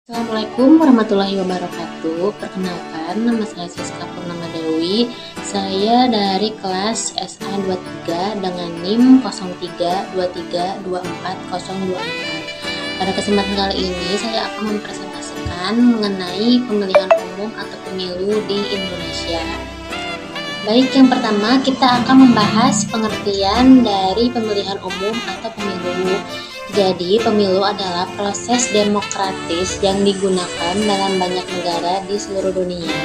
Assalamualaikum warahmatullahi wabarakatuh. Perkenalkan, nama saya Siska Purnama Dewi. Saya dari kelas SA 23 dengan NIM 0323240024. Pada kesempatan kali ini saya akan mempresentasikan mengenai pemilihan umum atau pemilu di Indonesia. Baik, yang pertama kita akan membahas pengertian dari pemilihan umum atau pemilu. Jadi, pemilu adalah proses demokratis yang digunakan dalam banyak negara di seluruh dunia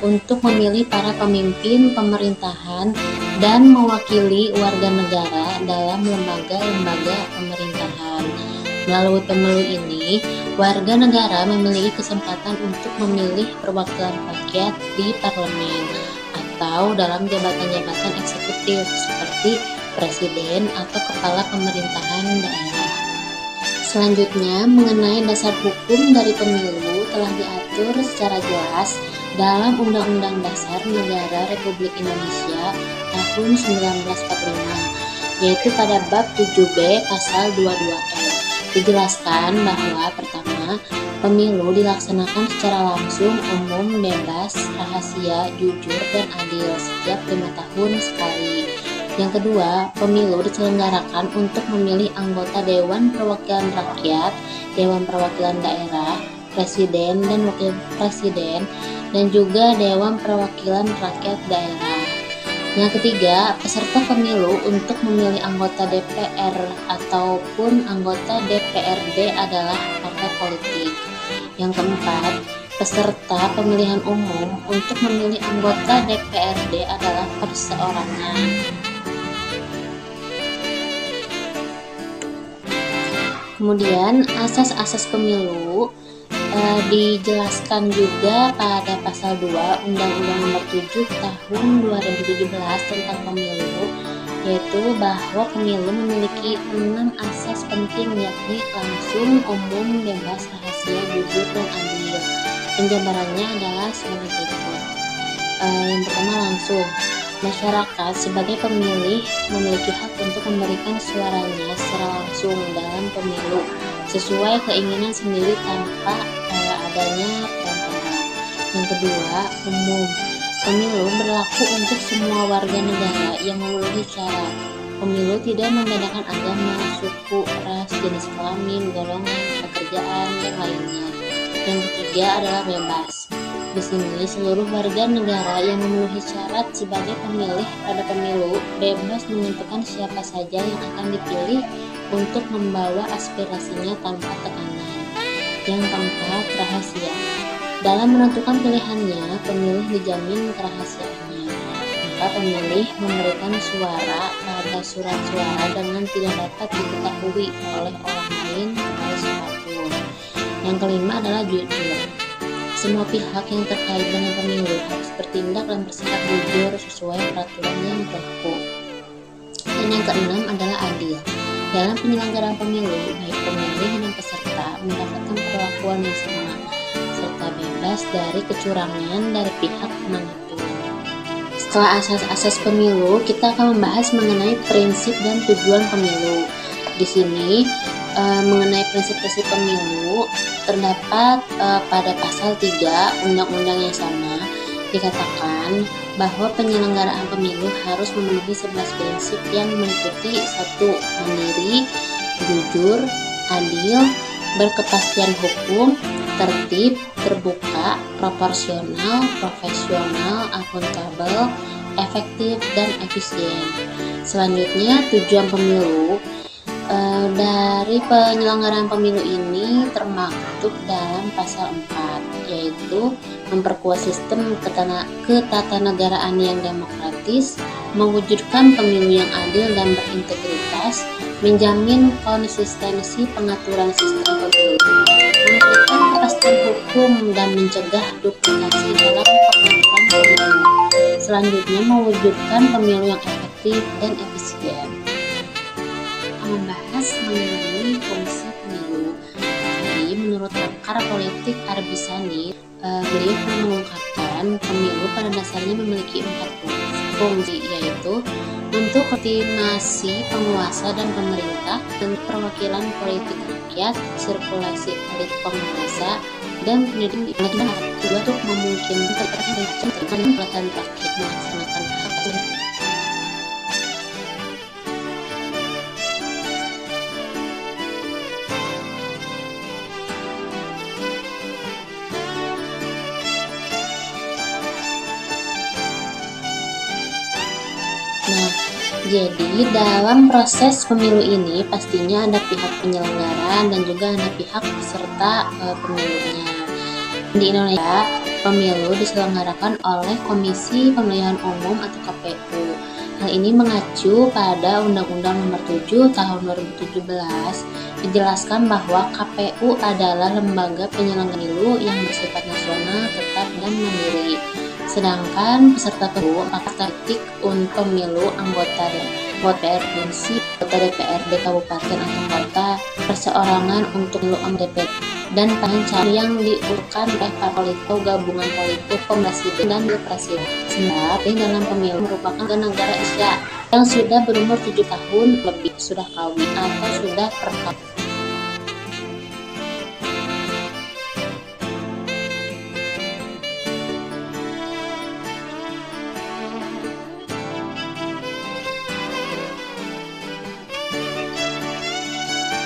untuk memilih para pemimpin pemerintahan dan mewakili warga negara dalam lembaga-lembaga pemerintahan. Melalui pemilu ini, warga negara memiliki kesempatan untuk memilih perwakilan rakyat di parlemen atau dalam jabatan-jabatan eksekutif seperti presiden atau kepala pemerintahan daerah. Selanjutnya, mengenai dasar hukum dari pemilu telah diatur secara jelas dalam Undang-Undang Dasar Negara Republik Indonesia tahun 1945, yaitu pada bab 7B pasal 22E. Dijelaskan bahwa pertama, pemilu dilaksanakan secara langsung, umum, bebas, rahasia, jujur, dan adil setiap 5 tahun sekali. Yang kedua, pemilu diselenggarakan untuk memilih anggota Dewan Perwakilan Rakyat, Dewan Perwakilan Daerah, Presiden dan Wakil Presiden, dan juga Dewan Perwakilan Rakyat Daerah. Yang ketiga, peserta pemilu untuk memilih anggota DPR ataupun anggota DPRD adalah partai politik. Yang keempat, peserta pemilihan umum untuk memilih anggota DPRD adalah perseorangan. Kemudian asas-asas pemilu dijelaskan juga pada pasal 2 Undang-Undang Nomor 7 Tahun 2017 tentang pemilu, yaitu bahwa pemilu memiliki 6 asas penting, yakni langsung, umum, bebas, rahasia, jujur, dan adil. Penjabarannya adalah sebagai berikut. Yang pertama, langsung. Masyarakat sebagai pemilih memiliki hak untuk memberikan suaranya secara langsung dalam pemilu sesuai keinginan sendiri tanpa adanya perantara. Yang kedua, umum. Pemilu berlaku untuk semua warga negara yang memenuhi syarat. Pemilu tidak membedakan agama, suku, ras, jenis kelamin, golongan, pekerjaan, dan lainnya. Yang ketiga adalah bebas. Di sini, seluruh warga negara yang memenuhi syarat sebagai pemilih pada pemilu bebas menentukan siapa saja yang akan dipilih untuk membawa aspirasinya tanpa tekanan. Yang keempat, rahasia. Dalam menentukan pilihannya, pemilih dijamin kerahasiaannya. Maka pemilih memberikan suara pada surat suara dengan tidak dapat diketahui oleh orang lain atau siapapun. Yang kelima adalah jujur. Semua pihak yang terkait dengan pemilu harus bertindak dan bersikap jujur sesuai peraturan yang berlaku. Dan yang keenam adalah adil. Dalam penyelenggaraan pemilu, baik pemilih dan peserta mendapatkan perlakuan yang sama, serta bebas dari kecurangan dari pihak manapun. Setelah asas-asas pemilu, kita akan membahas mengenai prinsip dan tujuan pemilu. Di sini, mengenai prinsip-prinsip pemilu terdapat pada pasal 3 undang-undang yang sama dikatakan bahwa penyelenggaraan pemilu harus memenuhi 11 prinsip yang meliputi 1. Mandiri, jujur, adil, berkepastian hukum, tertib, terbuka, proporsional, profesional, akuntabel, efektif, dan efisien. Selanjutnya, tujuan pemilu. Dari penyelenggaraan pemilu ini termaktub dalam pasal 4, yaitu memperkuat sistem ketatanegaraan yang demokratis, mewujudkan pemilu yang adil dan berintegritas, menjamin konsistensi pengaturan sistem pemilu, memberikan kepastian hukum dan mencegah duplikasi dalam pengaturan pemilu. Selanjutnya, mewujudkan pemilu yang efektif dan efisien. Membahas mengenai fungsi pemilu. Jadi, menurut pakar politik Arbisani, beliau mengungkapkan pemilu pada dasarnya memiliki 4 fungsi, yaitu untuk legitimasi penguasa dan pemerintah dan perwakilan politik rakyat, sirkulasi elit penguasa, dan pendidikan juga untuk memungkinkan pelatihan rakyat melaksanakan hak asasi. Nah, jadi dalam proses pemilu ini pastinya ada pihak penyelenggara dan juga ada pihak peserta pemilunya. Di Indonesia, pemilu diselenggarakan oleh Komisi Pemilihan Umum atau KPU. Hal ini mengacu pada Undang-Undang Nomor 7 Tahun 2017 dijelaskan bahwa KPU adalah lembaga penyelenggara pemilu yang bersifat nasional, tetap, dan mandiri. Sedangkan peserta pemilu akan politik untuk pemilu anggota provinsi, anggota DPRD kabupaten atau kota, perseorangan untuk pemilu DPD, dan pasangan calon yang diusulkan oleh para politik, gabungan politik, presiden dan presiden. Sebab dalam pemilu merupakan negara Asia yang sudah berumur 7 tahun lebih, sudah kawin atau sudah perkawin.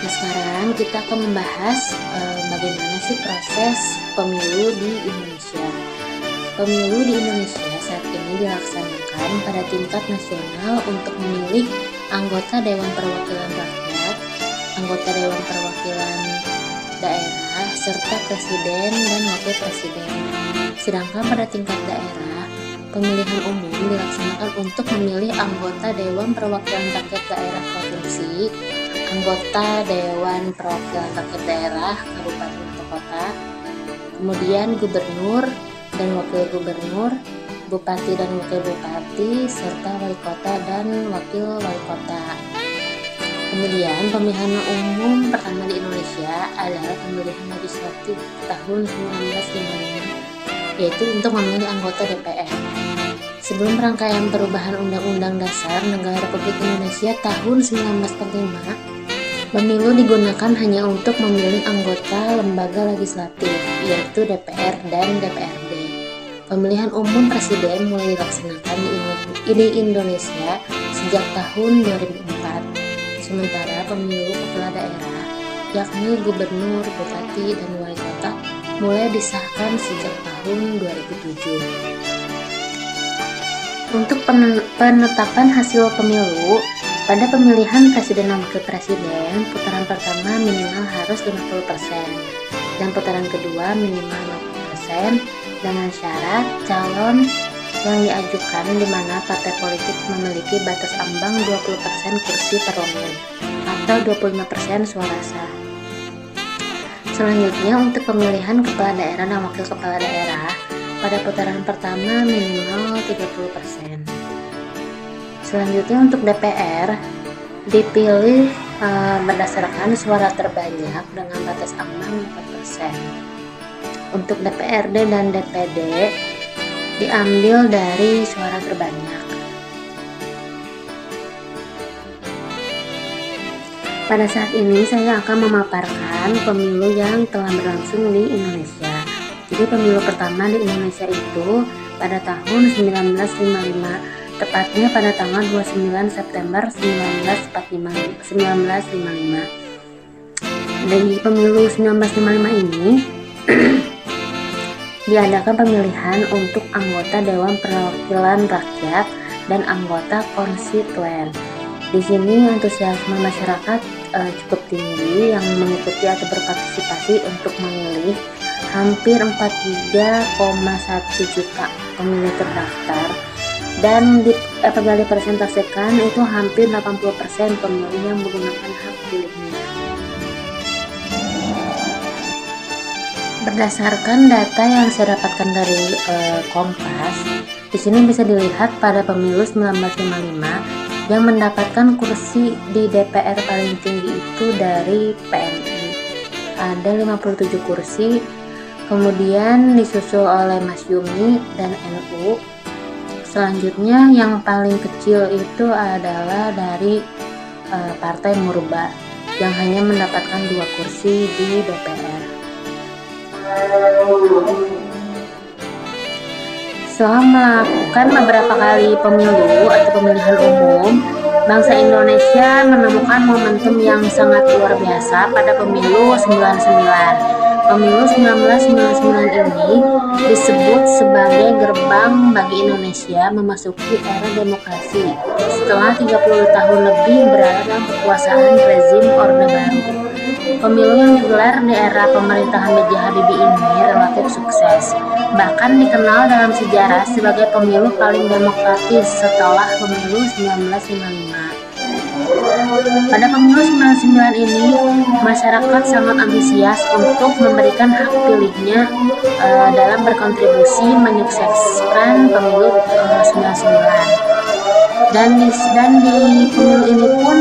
Nah, sekarang kita akan membahas bagaimana sih proses pemilu di Indonesia. Pemilu di Indonesia saat ini dilaksanakan pada tingkat nasional untuk memilih anggota Dewan Perwakilan Rakyat, anggota Dewan Perwakilan Daerah, serta Presiden dan Wakil Presiden. Sedangkan pada tingkat daerah, pemilihan umum dilaksanakan untuk memilih anggota Dewan Perwakilan Rakyat Daerah Provinsi, anggota Dewan Perwakilan Rakyat Daerah Kabupaten atau Kota, kemudian Gubernur dan Wakil Gubernur, Bupati dan Wakil Bupati, serta Wali Kota dan Wakil Wali Kota. Kemudian pemilihan umum pertama di Indonesia adalah pemilihan legislatif tahun 1955, yaitu untuk memilih anggota DPR. Sebelum rangkaian perubahan Undang-Undang Dasar Negara Republik Indonesia tahun 1945, pemilu digunakan hanya untuk memilih anggota lembaga legislatif, yaitu DPR dan DPRD. Pemilihan umum presiden mulai dilaksanakan di Indonesia sejak tahun 2004. Sementara pemilu kepala daerah, yakni gubernur, bupati, dan wali kota, mulai disahkan sejak tahun 2007. Untuk penetapan hasil pemilu, pada pemilihan presiden dan wakil presiden, putaran pertama minimal harus 50% dan putaran kedua minimal 50% dengan syarat calon yang diajukan di mana partai politik memiliki batas ambang 20% kursi parlemen atau 25% suara sah. Selanjutnya untuk pemilihan kepala daerah dan wakil kepala daerah, pada putaran pertama minimal 30%. Selanjutnya untuk DPR dipilih berdasarkan suara terbanyak dengan batas ambang 4%. Untuk DPRD dan DPD diambil dari suara terbanyak. Pada saat ini saya akan memaparkan pemilu yang telah berlangsung di Indonesia. Jadi pemilu pertama di Indonesia itu pada tahun 1955, tepatnya pada tanggal 29 September 1955. Dari pemilu 1955 ini diadakan pemilihan untuk anggota Dewan Perwakilan Rakyat dan anggota konstituen. Di sini antusiasme masyarakat cukup tinggi yang mengikuti atau berpartisipasi untuk memilih. Hampir 43,1 juta pemilih terdaftar, dan apabila dipresentasikan itu hampir 80% pemilih yang menggunakan hak pilihnya. Berdasarkan data yang saya dapatkan dari Kompas, di sini bisa dilihat pada pemilu 1955 yang mendapatkan kursi di DPR paling tinggi itu dari PNI, ada 57 kursi. Kemudian disusul oleh Masyumi dan NU. Selanjutnya yang paling kecil itu adalah dari Partai Murba yang hanya mendapatkan 2 kursi di DPR. Setelah melakukan beberapa kali pemilu atau pemilihan umum, bangsa Indonesia menemukan momentum yang sangat luar biasa pada pemilu 99. Pemilu 1999 ini disebut sebagai gerbang bagi Indonesia memasuki era demokrasi setelah 30 tahun lebih berada dalam kekuasaan rezim Orde Baru. Pemilu yang digelar di era pemerintahan B.J. Habibie ini relatif sukses, bahkan dikenal dalam sejarah sebagai pemilu paling demokratis setelah pemilu 1955. Pada pemilu 99 ini, masyarakat sangat antusias untuk memberikan hak pilihnya dalam berkontribusi menyukseskan pemilu 99. Dan di pemilu ini pun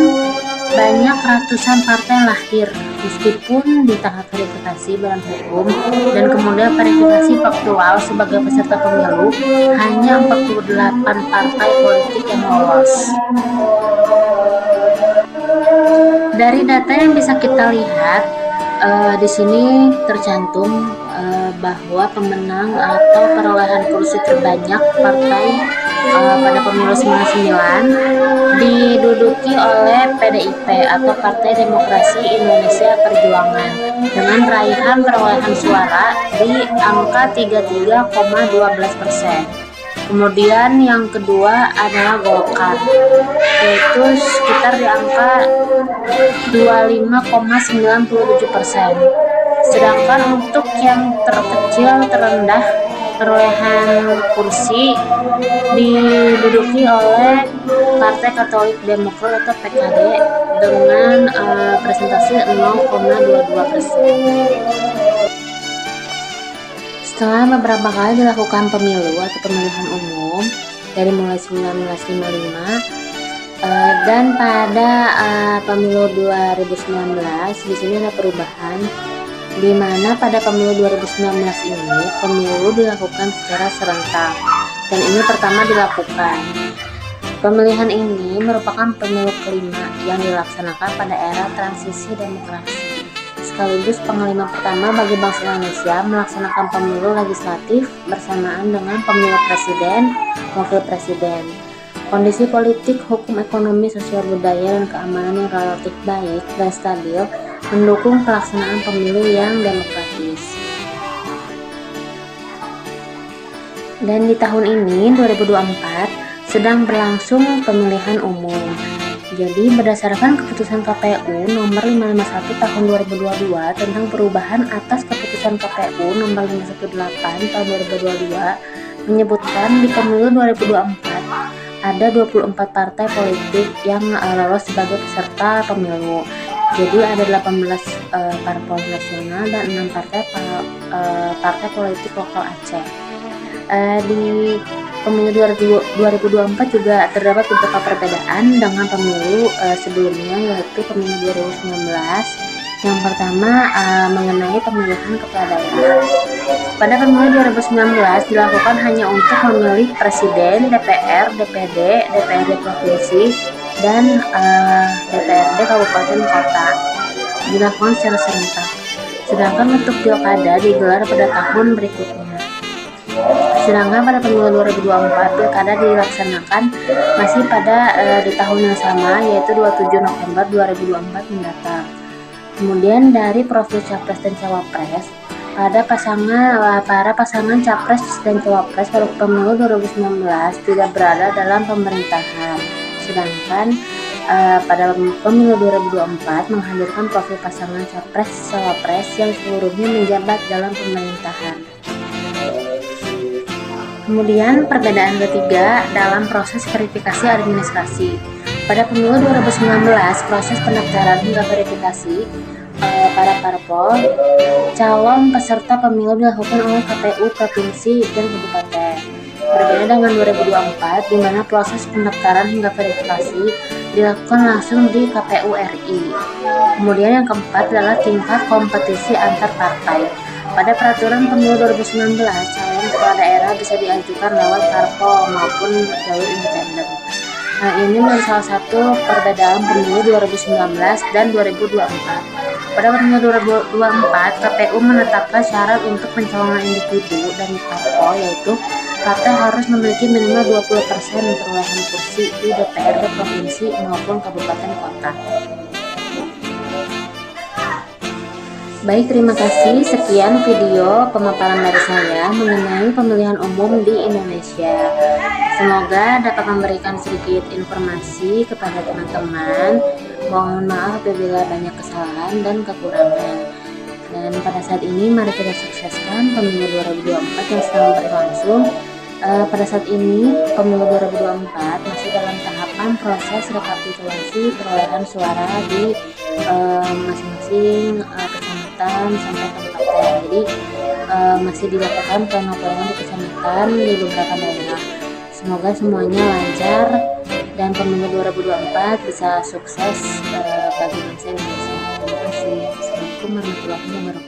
banyak ratusan partai lahir, meskipun di tahap verifikasi badan hukum dan kemudian verifikasi faktual sebagai peserta pemilu, hanya 48 partai politik yang lolos. Dari data yang bisa kita lihat, di sini tercantum bahwa pemenang atau perolehan kursi terbanyak partai pada pemilu 99 diduduki oleh PDIP atau Partai Demokrasi Indonesia Perjuangan dengan raihan perolehan suara di angka 33,12%. Kemudian yang kedua adalah Golkar, yaitu sekitar di angka 25,97%. Sedangkan untuk yang terkecil terendah perolehan kursi diduduki oleh Partai Katolik Demokrat atau PKD dengan presentasi 0,22%. Setelah beberapa kali dilakukan pemilu atau pemilihan umum dari mulai 1955 dan pada pemilu 2019 di sini ada perubahan, di mana pada pemilu 2019 ini pemilu dilakukan secara serentak dan ini pertama dilakukan. Pemilihan ini merupakan pemilu kelima yang dilaksanakan pada era transisi demokrasi, sekaligus pengelima pertama bagi bangsa Indonesia melaksanakan pemilu legislatif bersamaan dengan pemilu presiden, wakil presiden. Kondisi politik, hukum, ekonomi, sosial, budaya, dan keamanan yang relatif baik dan stabil mendukung pelaksanaan pemilu yang demokratis. Dan di tahun ini, 2024, sedang berlangsung pemilihan umum. Jadi berdasarkan keputusan KPU nomor 551 tahun 2022 tentang perubahan atas keputusan KPU nomor 518 tahun 2022 menyebutkan di pemilu 2024 ada 24 partai politik yang lolos sebagai peserta pemilu. Jadi ada 18 parpol nasional dan 6 partai politik lokal Aceh. Di pemilu 2024 juga terdapat beberapa perbedaan dengan pemilu sebelumnya, yaitu pemilu 2019. Yang pertama mengenai pemilihan kepala daerah. Pada pemilu 2019 dilakukan hanya untuk memilih presiden, DPR, DPD, DPRD provinsi, dan DPRD kabupaten kota. Dilakukan secara serentak. Sedangkan untuk pilkada digelar pada tahun berikutnya. Sedangkan pada pemilu 2024 pilkada dilaksanakan masih pada di tahun yang sama, yaitu 27 November 2024 mendatang. Kemudian dari profil capres dan cawapres, para pasangan capres dan cawapres pada pemilu 2019 tidak berada dalam pemerintahan. Sedangkan pada pemilu 2024 menghadirkan profil pasangan capres cawapres yang seluruhnya menjabat dalam pemerintahan. Kemudian perbedaan ketiga dalam proses verifikasi administrasi. Pada pemilu 2019, proses pendaftaran hingga verifikasi para parpol calon peserta pemilu dilakukan oleh KPU provinsi dan kabupaten. Berbeda dengan 2024, di mana proses pendaftaran hingga verifikasi dilakukan langsung di KPU RI. Kemudian yang keempat adalah tingkat kompetisi antar partai. Pada peraturan pemilu 2019, calon kepala daerah bisa diajukan lewat parpol maupun jalur independen. Nah, ini menjadi salah satu perbedaan pemilu 2019 dan 2024. Pada pemilu 2024, KPU menetapkan syarat untuk pencalonan individu dan parpol, yaitu partai harus memiliki minimal 20% perolehan kursi di DPRD provinsi maupun kabupaten kota. Baik, terima kasih. Sekian video pemaparan dari saya mengenai pemilihan umum di Indonesia. Semoga dapat memberikan sedikit informasi kepada teman-teman. Mohon maaf apabila banyak kesalahan dan kekurangan. Dan pada saat ini mari kita sukseskan pemilu 2024 yang sedang berlangsung. Pada saat ini pemilu 2024 masih dalam tahapan proses rekapitulasi perolehan suara di masing-masing kecamatan sampai kabupaten. Jadi masih dilakukan pleno-pleno di kecamatan di beberapa daerah. Semoga semuanya lancar dan pemilu 2024 bisa sukses bagi bangsa Indonesia. Terima kasih. Assalamualaikum warahmatullahi wabarakatuh.